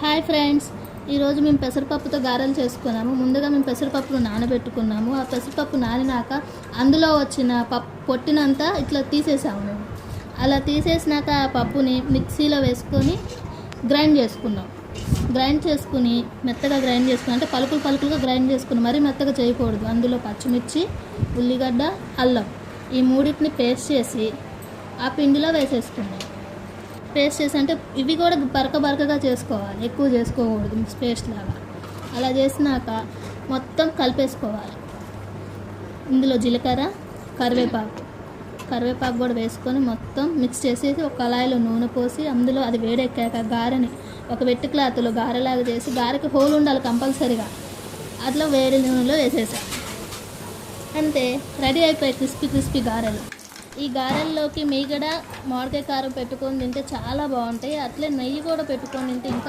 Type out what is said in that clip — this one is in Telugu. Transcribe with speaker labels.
Speaker 1: హాయ్ ఫ్రెండ్స్, ఈరోజు మేము పెసరపప్పుతో గారెలు చేసుకున్నాము. ముందుగా మేము పెసరపప్పును నానబెట్టుకున్నాము. ఆ పెసరపప్పు నానినాక అందులో వచ్చిన పొట్టినంతా ఇట్లా తీసేసాము మేము. అలా తీసేసినాక ఆ పప్పుని మిక్సీలో వేసుకొని గ్రైండ్ చేసుకున్నాం. గ్రైండ్ చేసుకుని మెత్తగా గ్రైండ్ చేసుకుని, అంటే పలుకులుగా గ్రైండ్ చేసుకుని, మరీ మెత్తగా చేయకూడదు. అందులో పచ్చిమిర్చి, ఉల్లిగడ్డ, అల్లం ఈ మూడింటిని పేస్ట్ చేసి ఆ పిండిలో వేసేసుకున్నాం. పేస్ట్ చేసి, అంటే ఇవి కూడా బరకగా చేసుకోవాలి, ఎక్కువ చేసుకోకూడదు మిక్స్ పేస్ట్ లాగా. అలా చేసినాక మొత్తం కలిపేసుకోవాలి. ఇందులో జీలకర్ర, కరివేపాకు కూడా వేసుకొని మొత్తం మిక్స్ చేసేసి ఒక కళాయిలో నూనె పోసి, అందులో అది వేడెక్కాక గారెని ఒక వెట్టి క్లాత్లో గారెలాగా చేసి, గారెకి హోల్ ఉండాలి కంపల్సరీగా, అట్లా వేడి నూనెలో వేసేసాం. అంతే, రెడీ అయిపోయాయి క్రిస్పీ గారెలు. ఈ గారెల్లోకి మీగడ, మామిడికాయ కారం పెట్టుకొని తింటే చాలా బాగుంటాయి. అట్లే నెయ్యి కూడా పెట్టుకొని తింటే ఇంకా